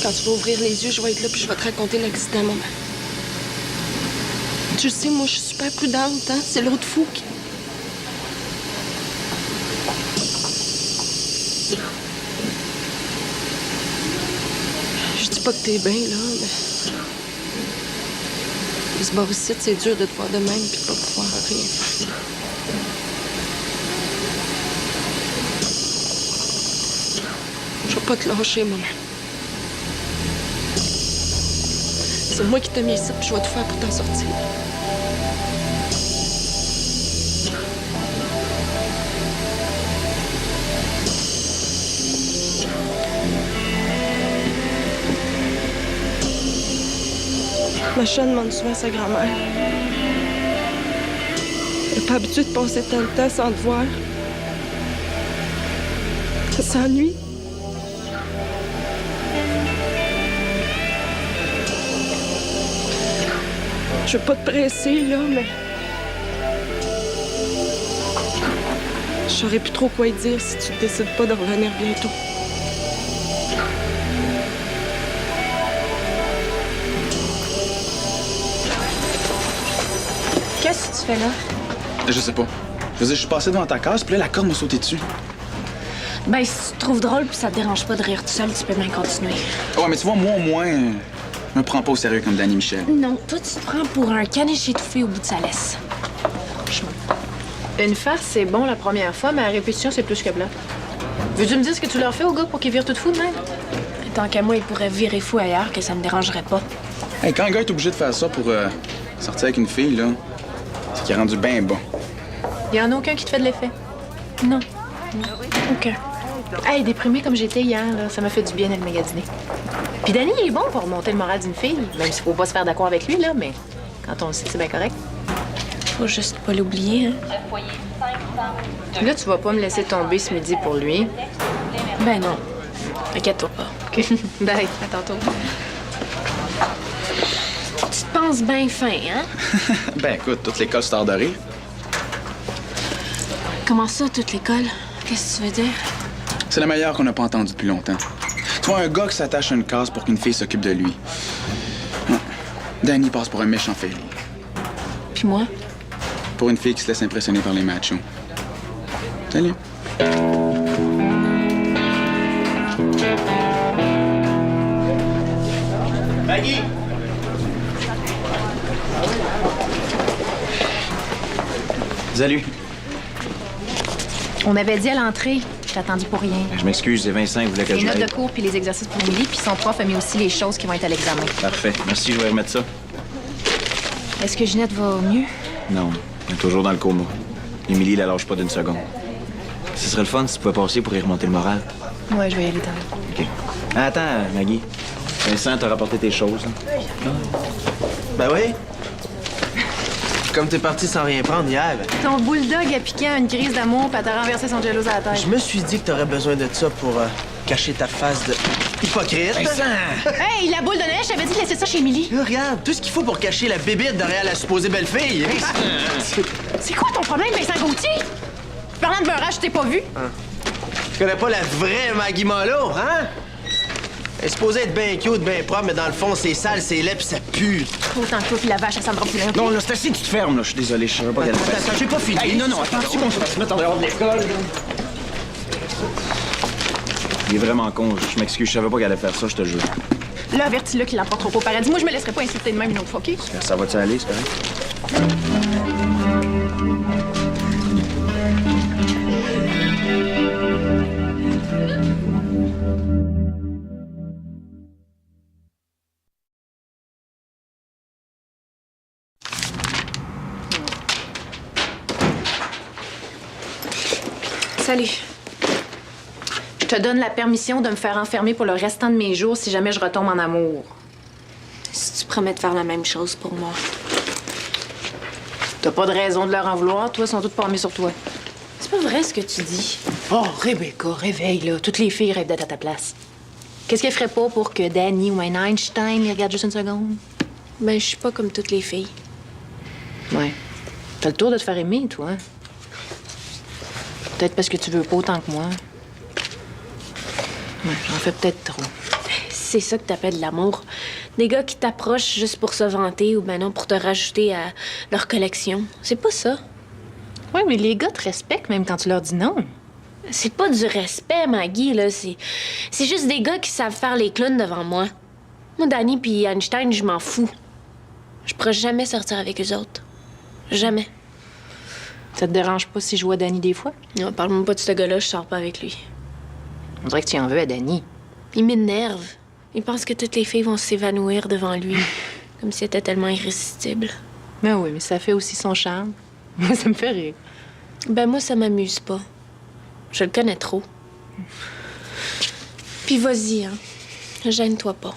Quand tu vas ouvrir les yeux, je vais être là puis je vais te raconter l'accident, maman. Tu sais, moi, je suis super prudente, hein? C'est l'autre fou qui... Je dis pas que t'es bien, là, mais... Il se barre ici, c'est dur de te voir de même puis de pas pouvoir rien faire. Je vais pas te lâcher, maman. C'est moi qui t'ai mis ici, puis je vais tout faire pour t'en sortir. Ma chaîne demande souvent à sa grand-mère. Elle n'est pas habituée de passer tant de temps sans te voir. Elle s'ennuie. Je veux pas te presser, là, mais... Je saurais plus trop quoi y dire si tu décides pas de revenir bientôt. Qu'est-ce que tu fais là? Je sais pas. Je suis passé devant ta case, puis là, la corde m'a sauté dessus. Ben, si tu te trouves drôle puis ça te dérange pas de rire tout seul, tu peux bien continuer. Ouais, mais tu vois, moi, au moins, je me prends pas au sérieux comme Danny Michel. Non, toi, tu te prends pour un caniche étouffé au bout de sa laisse. Franchement. Une farce, c'est bon la première fois, mais à répétition, c'est plus que blanc. Veux-tu me dire ce que tu leur fais aux gars pour qu'ils virent tout fou de même? Tant qu'à moi, ils pourraient virer fou ailleurs, que ça me dérangerait pas. Hey, quand un gars est obligé de faire ça pour sortir avec une fille, là, c'est qu'il est rendu bien bon. Y en a aucun qui te fait de l'effet? Non. Aucun. Hey, déprimée comme j'étais hier, là, ça m'a fait du bien d'aller magasiner. Puis Danny, il est bon pour remonter le moral d'une fille, même s'il faut pas se faire d'accord avec lui, là, mais quand on le sait, c'est bien correct. Faut juste pas l'oublier, hein. Là, tu vas pas me laisser tomber ce midi pour lui. Ben non. Inquiète-toi pas. OK. Bye, à tantôt. Tu te penses bien fin, hein? Ben, écoute, toute l'école se tord de rire. Comment ça, toute l'école? Qu'est-ce que tu veux dire? C'est la meilleure qu'on n'a pas entendue depuis longtemps. Tu vois, un gars qui s'attache à une case pour qu'une fille s'occupe de lui. Ouais. Danny passe pour un méchant failli. Puis moi? Pour une fille qui se laisse impressionner par les machos. Salut. Maggie! Salut. On avait dit à l'entrée. Je t'ai attendu pour rien. Je m'excuse, c'est Vincent qui voulait que Les je notes l'aide. de cours puis les exercices pour Émilie, puis son prof a mis aussi les choses qui vont être à l'examen. Parfait. Merci, je vais remettre ça. Est-ce que Ginette va mieux? Non, elle est toujours dans le coma. Émilie la lâche pas d'une seconde. Ce serait le fun si tu pouvais passer pour y remonter le moral. Ouais, je vais y aller tantôt. OK. Ah, attends, Maggie. Vincent t'a rapporté tes choses. Là. Ben oui. Comme t'es parti sans rien prendre hier, ben, Ton bulldog a piqué à une crise d'amour puis t'as renversé son jello à la tête. je me suis dit que t'aurais besoin de ça pour cacher ta face de hypocrite. Hey, la boule de neige, j'avais dit de laisser ça chez Émilie. Là, regarde, tout ce qu'il faut pour cacher la bébite derrière la supposée belle-fille. C'est quoi ton problème, Vincent Gauthier? Parlant de beurrage, je t'ai pas vu. Tu connais pas la vraie Maggie Malo, hein? Elle est supposée être bien cute, bien propre, mais dans le fond, c'est sale, c'est laid pis ça pue. Autant que toi puis la vache à Sandra Poulain. Non, là, c'est assez, tu te fermes, là. Je suis désolé, je savais pas qu'elle allait faire ça. Attends, j'ai pas fini. Hey, non, attends-tu qu'on se fasse mettre en dehors de l'école? Il est vraiment con, je m'excuse, je savais pas qu'elle allait faire ça, je te jure. Là, avertis-le qu'il l'emporte trop au paradis. Moi, je me laisserai pas insulter de même une autre fois, OK? Ça va-tu aller, c'est correct? Salut. Je te donne la permission de me faire enfermer pour le restant de mes jours si jamais je retombe en amour. Si tu promets de faire la même chose pour moi. T'as pas de raison de leur en vouloir. Toi, ils sont toutes palmées sur toi. C'est pas vrai ce que tu dis. Oh, Rebecca, réveille, là. Toutes les filles rêvent d'être à ta place. Qu'est-ce qu'elles feraient pas pour que Danny ou un Einstein les regardent juste une seconde? Ben, je suis pas comme toutes les filles. Ouais. T'as le tour de te faire aimer, toi. Hein? Peut-être parce que tu veux pas autant que moi. Ouais, j'en fais peut-être trop. C'est ça que t'appelles de l'amour. Des gars qui t'approchent juste pour se vanter ou ben non, pour te rajouter à leur collection. C'est pas ça. Ouais, mais les gars te respectent même quand tu leur dis non. C'est pas du respect, Maggie, là. C'est juste des gars qui savent faire les clowns devant moi. Moi, Danny puis Einstein, je m'en fous. Je pourrais jamais sortir avec eux autres. Jamais. Ça te dérange pas si je vois Danny des fois? Non, parle-moi pas de ce gars-là, je sors pas avec lui. On dirait que tu en veux à Danny. Il m'énerve. Il pense que toutes les filles vont s'évanouir devant lui. Comme si c'était tellement irrésistible. Ben oui, mais ça fait aussi son charme. Moi, ça me fait rire. Ben moi, ça m'amuse pas. Je le connais trop. Puis vas-y, hein. Gêne-toi pas.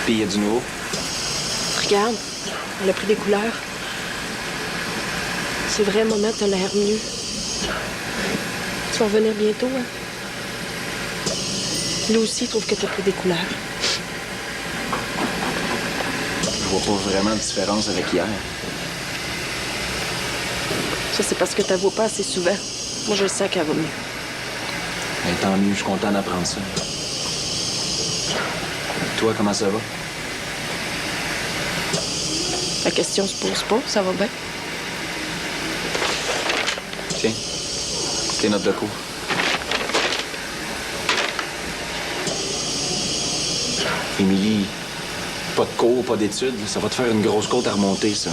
Puis il y a du nouveau. Regarde, elle a pris des couleurs. C'est vrai, maman, t'as l'air mieux. Tu vas revenir bientôt, hein? Lui aussi trouve que t'as pris des couleurs. Je vois pas vraiment de différence avec hier. Ça, c'est parce que t'as vois pas assez souvent. Moi, je sais qu'elle va mieux. Mais tant mieux, je suis content d'apprendre ça. Toi, comment ça va? La question se pose pas, ça va bien. Tiens, tes notes de cours. Émilie, pas de cours, pas d'études, ça va te faire une grosse côte à remonter, ça.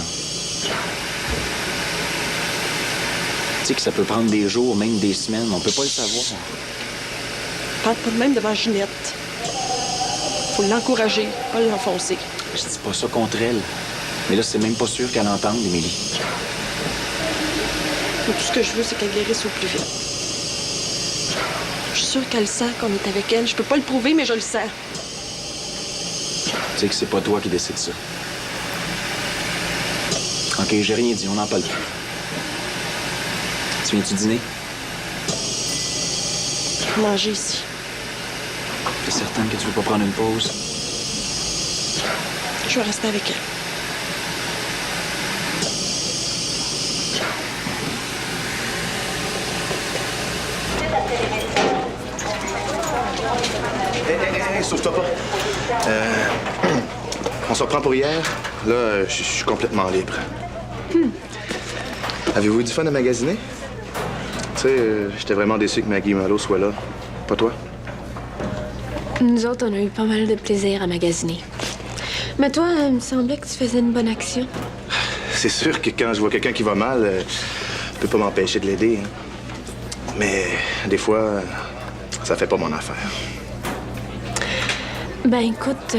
Tu sais que ça peut prendre des jours, même des semaines, on peut pas le savoir. Parle pas de même devant Ginette. Faut l'encourager, pas l'enfoncer. Je dis pas ça contre elle. Mais là, c'est même pas sûr qu'elle entende, Émilie. Tout ce que je veux, c'est qu'elle guérisse au plus vite. Je suis sûre qu'elle sent qu'on est avec elle. Je peux pas le prouver, mais je le sens. Tu sais que c'est pas toi qui décides ça. OK, j'ai rien dit, on n'en parle plus. Tu viens-tu dîner? Manger ici. T'es certaine que tu veux pas prendre une pause? Je vais rester avec elle. Hey, sauve-toi pas. On se reprend pour hier. Là, je suis complètement libre. Avez-vous eu du fun à magasiner? Tu sais, j'étais vraiment déçu que Maggie Malo soit là. Pas toi? Nous autres, on a eu pas mal de plaisir à magasiner. Mais toi, il me semblait que tu faisais une bonne action. C'est sûr que quand je vois quelqu'un qui va mal, je peux pas m'empêcher de l'aider. Hein. Mais des fois, ça fait pas mon affaire. Ben écoute,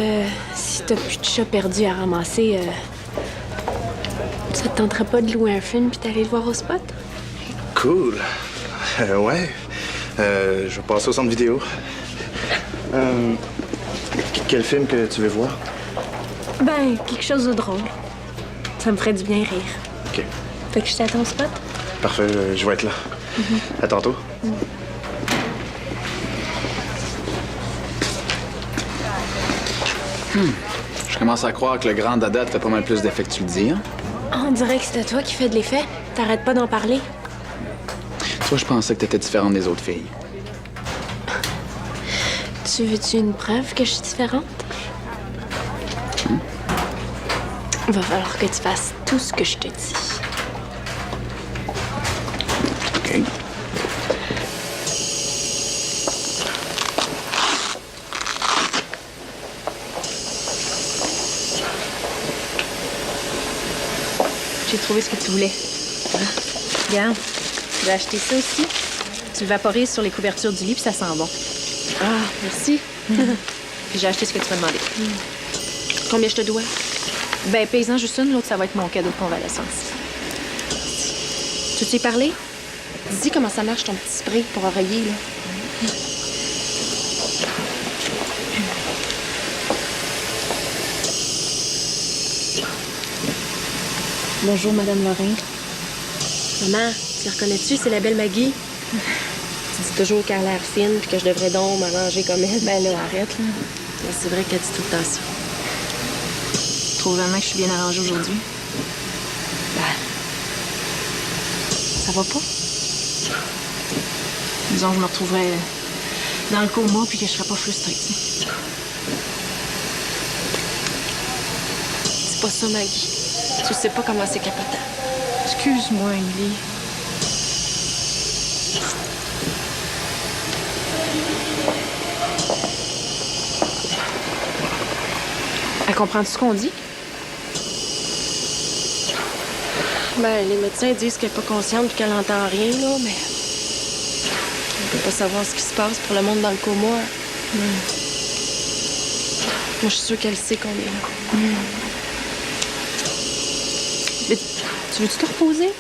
si t'as plus de chats perdus à ramasser, ça te tenterait pas de louer un film puis d'aller le voir au spot? Cool. Ouais. Je vais passer au centre vidéo. Quel film que tu veux voir? Ben, quelque chose de drôle. Ça me ferait du bien rire. OK. Fait que je t'attends au spot? Parfait, je vais être là. À tantôt. Je commence à croire que le grand dada te fait pas mal plus d'effet que tu le dis, hein? On dirait que c'était toi qui fais de l'effet. T'arrêtes pas d'en parler. Toi, je pensais que t'étais différente des autres filles. Tu veux-tu une preuve que je suis différente? Va falloir que tu fasses tout ce que je te dis. OK. J'ai trouvé ce que tu voulais. Regarde, j'ai acheté ça aussi. Tu le vaporises sur les couvertures du lit, puis ça sent bon. Ah, merci. Puis j'ai acheté ce que tu m'as demandé. Combien je te dois? Ben, paysan juste une, l'autre, ça va être mon cadeau de convalescence. Tu t'y parlé? Dis comment ça marche ton petit spray pour oreiller, là. Bonjour, Madame Lorrain. Maman, tu la reconnais-tu? C'est la belle Maggie. Tu dis toujours qu'elle a l'air fine puis que je devrais donc m'arranger comme elle. Ben là, arrête, là. Mais c'est vrai qu'elle dit tout le temps ça. Je trouve vraiment que je suis bien arrangée aujourd'hui. Ben, Ça va pas? Disons que je me retrouverais dans le coma puis que je serais pas frustrée, tu sais. C'est pas ça, Maggie. Tu sais pas comment c'est capotant. Excuse-moi, Emily. Elle comprend tout ce qu'on dit? Ben, les médecins disent qu'elle est pas consciente et qu'elle entend rien, là, mais... On peut pas savoir ce qui se passe pour le monde dans le coma. Moi, je suis sûre qu'elle sait qu'on est là. Mais tu veux-tu te reposer?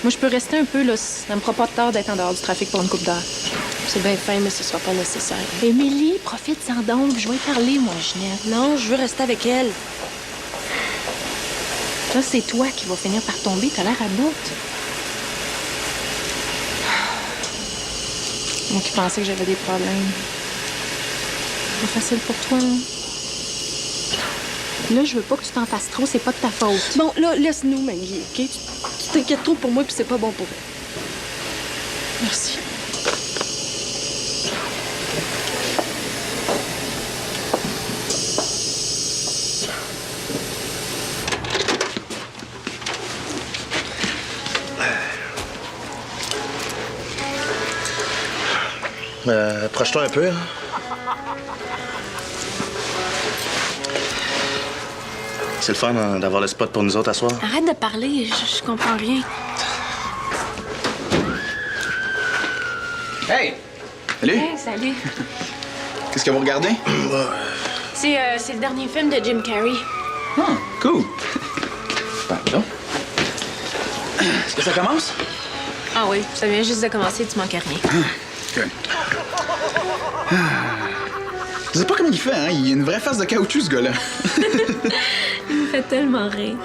Moi, je peux rester un peu, là. Ça me fera pas de tort d'être en dehors du trafic pour une coupe d'heure. C'est bien fin, mais ce sera pas nécessaire. Émilie, profite-en donc. Je vais y parler, moi, Ginette. Non, je veux rester avec elle. Là, c'est toi qui vas finir par tomber. T'as l'air à bout. Moi qui pensais que j'avais des problèmes. C'est pas facile pour toi, hein? Là, je veux pas que tu t'en fasses trop. C'est pas de ta faute. Bon, là, laisse-nous, Maggie, OK? Tu t'inquiètes trop pour moi, puis c'est pas bon pour elle. Merci. Approche-toi un peu. Hein. C'est le fun hein, d'avoir le spot pour nous autres à soir. arrête de parler, je comprends rien. Hey! Salut! Hey, salut. Qu'est-ce que vous regardez? C'est le dernier film de Jim Carrey. Ah, cool! Pardon? Est-ce que ça commence? Ah oui, ça vient juste de commencer, tu manques à rien. Good. Je sais pas comment il fait, hein? Il a une vraie face de caoutchouc, ce gars-là. Il me fait tellement rire.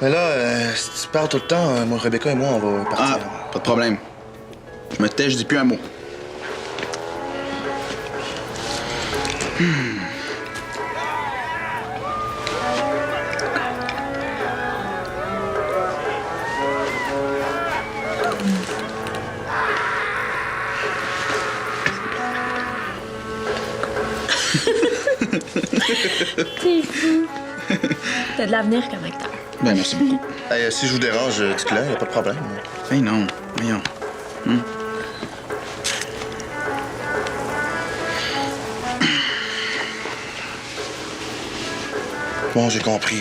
Mais là, si tu parles tout le temps, moi, Rebecca et moi, on va partir. Ah, pas de problème. Je me tais, je dis plus un mot. T'es fou. T'as de l'avenir comme acteur. Ben, merci beaucoup. Hey, si je vous dérange, dites-le, y a pas de problème. Ben non, voyons. Bon, j'ai compris.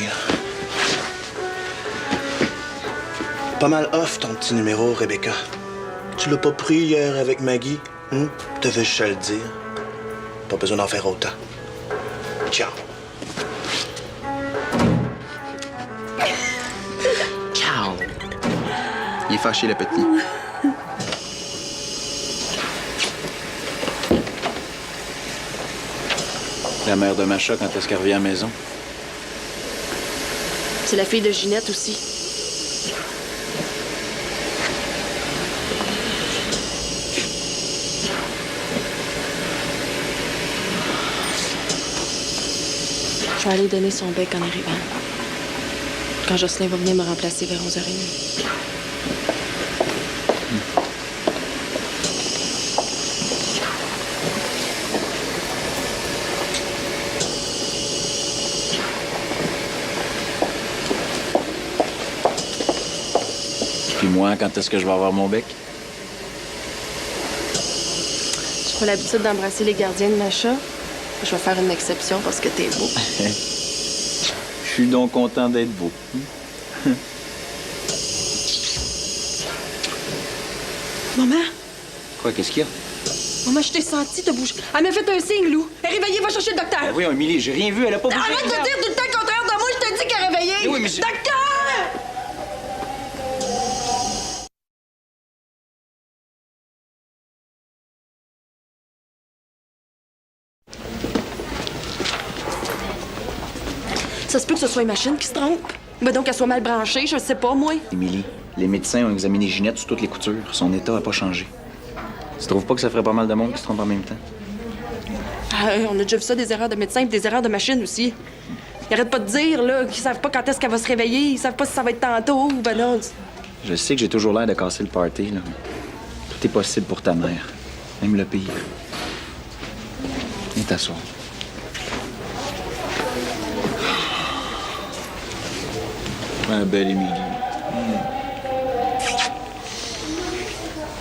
Pas mal off ton petit numéro, Rebecca. Tu l'as pas pris hier avec Maggie? Devais je te le dire. Pas besoin d'en faire autant. Ciao. Ciao! Il est fâché, le petit. La mère de Macha, quand est-ce qu'elle revient à la maison? C'est la fille de Ginette aussi. Je vais aller donner son bec en arrivant. Quand Jocelyn va venir me remplacer vers 11h30. Puis moi, quand est-ce que je vais avoir mon bec? J'ai pas l'habitude d'embrasser les gardiens de Macha. Je vais faire une exception parce que t'es beau. Je suis donc content d'être beau. Maman? Quoi, qu'est-ce qu'il y a? Maman, je t'ai senti te bouger. Elle m'a fait un signe, Lou. Elle est réveillée, va chercher le docteur. Ben voyons, Émilie, j'ai rien vu, elle a pas bougé. Arrête de dire tout le temps le contraire de moi, je te dis qu'elle est réveillée. Mais oui, mais j'ai- Docteur! Ça se peut que ce soit une machine qui se trompe. Ben donc, qu'elle soit mal branchée, je sais pas, moi. Émilie, les médecins ont examiné Ginette sous toutes les coutures. Son état n'a pas changé. Tu trouves pas que ça ferait pas mal de monde qui se trompe en même temps? On a déjà vu ça, des erreurs de médecins et des erreurs de machines aussi. Ils arrêtent pas de dire, là, qu'ils savent pas quand est-ce qu'elle va se réveiller. Ils savent pas si ça va être tantôt ou ben non. Je sais que j'ai toujours l'air de casser le party, là. Tout est possible pour ta mère. Même le pire. Viens t'asseoir. Ma belle Émilie.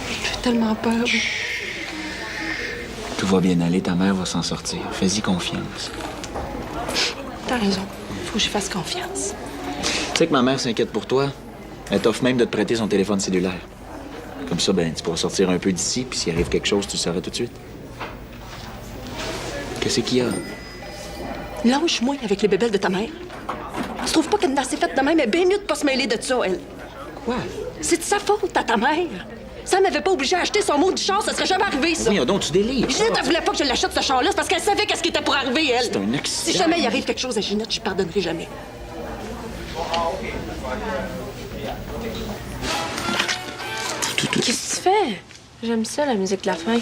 J'ai tellement peur. Tout va bien aller, ta mère va s'en sortir. Fais-y confiance. T'as raison. Faut que j'y fasse confiance. Tu sais que ma mère s'inquiète pour toi. Elle t'offre même de te prêter son téléphone cellulaire. Comme ça, ben, tu pourras sortir un peu d'ici, puis s'il arrive quelque chose, tu le sauras tout de suite. Qu'est-ce qu'il y a? Lâche-moi avec les bébelles de ta mère. Tu trouves pas qu'elle n'a assez faite de même? Elle est bien mieux de pas se mêler de ça, elle. Quoi? C'est de sa faute à ta mère. Si elle m'avait pas obligé à acheter son mot du char, ça serait jamais arrivé, ça. Oui, donc tu délires. Ginette, elle voulait pas que je l'achète, ce char-là, c'est parce qu'elle savait qu'est-ce qui était pour arriver, elle. C'est un accident. Si jamais il arrive quelque chose à Ginette, je pardonnerai jamais. Qu'est-ce que tu fais? J'aime ça, la musique de la fin.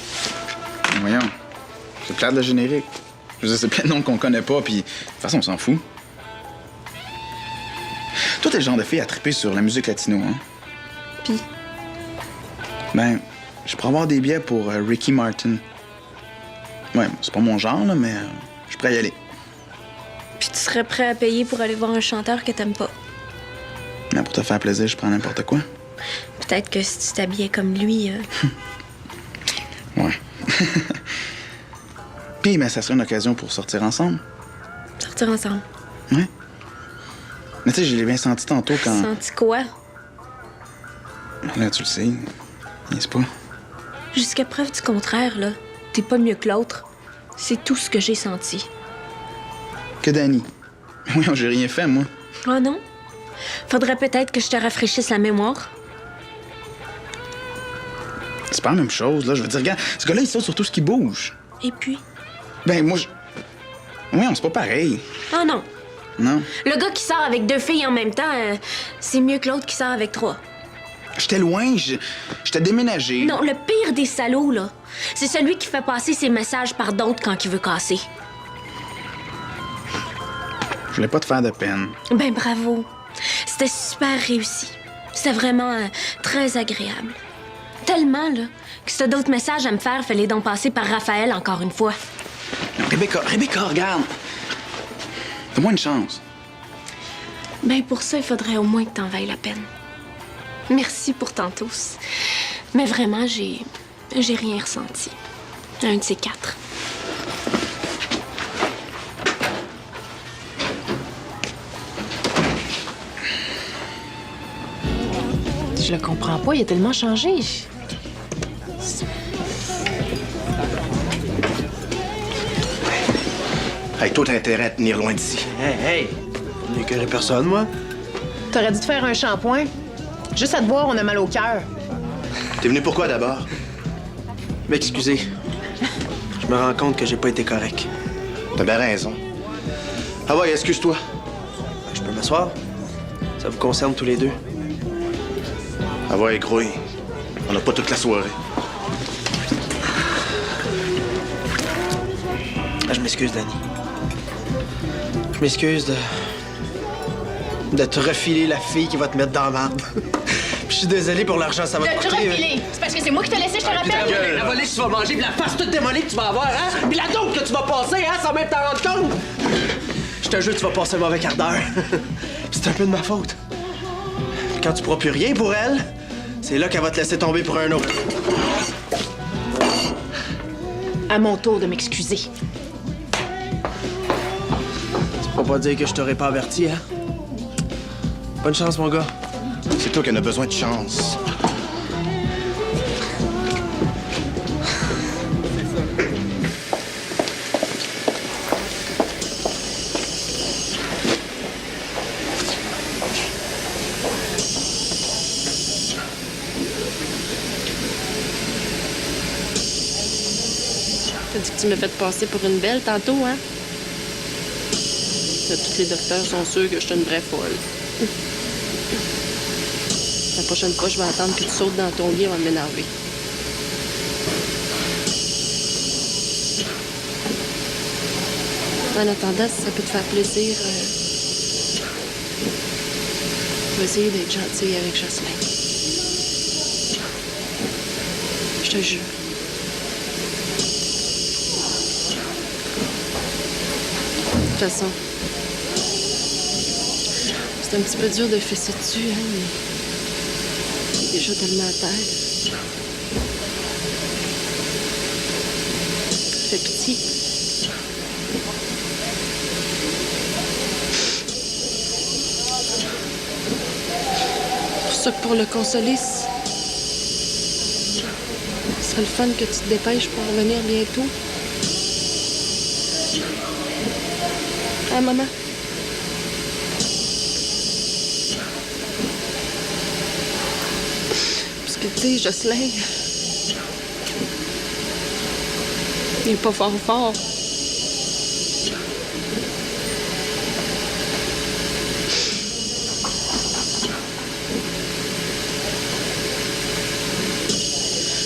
Voyons. C'est clair de la générique. Je veux dire, c'est plein de noms qu'on connaît pas, puis de toute façon, on s'en fout. Toi, t'es le genre de fille à triper sur la musique latino, hein? Puis? Ben, je pourrais avoir des billets pour Ricky Martin. Ouais, c'est pas mon genre, là, mais je pourrais y aller. Puis tu serais prêt à payer pour aller voir un chanteur que t'aimes pas. Mais pour te faire plaisir, je prends n'importe quoi. Peut-être que si tu t'habillais comme lui... Ouais. Puis, mais ça serait une occasion pour sortir ensemble. sortir ensemble. Ouais. Mais tu sais, je l'ai bien senti tantôt quand... Senti quoi? Là, tu le sais. N'est-ce pas? Jusqu'à preuve du contraire, là. T'es pas mieux que l'autre. C'est tout ce que j'ai senti. Que Danny. Oui, j'ai rien fait, moi. Oh non? Faudrait peut-être que je te rafraîchisse la mémoire. C'est pas la même chose, là. Je veux dire, regarde, ce gars-là, il saute sur tout ce qui bouge. Et puis? Ben, moi, je... Oui, c'est pas pareil. Oh non. Non. Le gars qui sort avec 2 filles en même temps, c'est mieux que l'autre qui sort avec 3. J'étais loin, j'étais déménagé. Non, le pire des salauds, là, c'est celui qui fait passer ses messages par d'autres quand il veut casser. Je voulais pas te faire de peine. Ben bravo. C'était super réussi. C'était vraiment très agréable. Tellement, là, que si t'as d'autres messages à me faire, fallait donc passer par Raphaël encore une fois. Rebecca, regarde. Fais-moi une chance. Ben pour ça, il faudrait au moins que t'en vailles la peine. Merci pour tantôt. Mais vraiment, j'ai rien ressenti. Un de ces 4. Je le comprends pas, il a tellement changé. Hey, toi, t'as intérêt à tenir loin d'ici. Hey! Je n'écœurerai personne, moi. T'aurais dû te faire un shampoing. Juste à te voir, on a mal au cœur. T'es venu pourquoi, d'abord? M'excuser. Je me rends compte que j'ai pas été correct. T'as bien raison. Ah ouais, excuse-toi. Je peux m'asseoir? Ça vous concerne tous les deux. Ah ouais, grouille. On n'a pas toute la soirée. Ah, je m'excuse, Danny. Je m'excuse de te refiler la fille qui va te mettre dans la marde. Puis je suis désolé pour l'argent, ça va te coûter. C'est parce que c'est moi qui t'ai laissé, je te rappelle. La volée que tu vas manger, puis la face toute démolie que tu vas avoir, hein? Puis la dope que tu vas passer, hein, sans même t'en rendre compte! Je te jure, tu vas passer un mauvais quart d'heure. Puis c'est un peu de ma faute. Puis quand tu pourras plus rien pour elle, c'est là qu'elle va te laisser tomber pour un autre. À mon tour de m'excuser. Tu peux pas dire que je t'aurais pas averti, hein? Bonne chance, mon gars. C'est toi qui en as besoin de chance. T'as dit que tu m'as fait passer pour une belle tantôt, hein? Là, tous les docteurs sont sûrs que je suis une vraie folle. La prochaine fois, je vais attendre que tu sautes dans ton lit avant de m'énerver. En attendant, si ça peut te faire plaisir, je vais essayer d'être gentille avec Jocelyn. Je te jure. De toute façon, c'est un petit peu dur de fesser dessus, hein, mais il est déjà tellement à terre. Fais pitié. Pour ça que pour le consoler, ce serait le fun que tu te dépêches pour revenir bientôt. Hein, maman? Parce que, tu sais, Jocelyn, il est pas fort.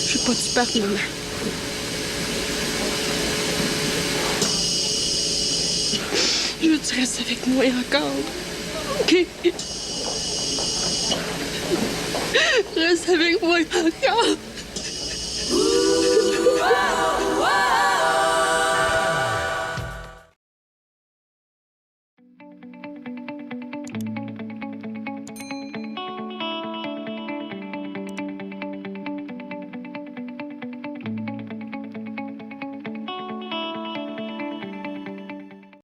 Je veux pas que tu partes, maman. Je veux que tu restes avec moi encore. OK? Reste avec moi encore.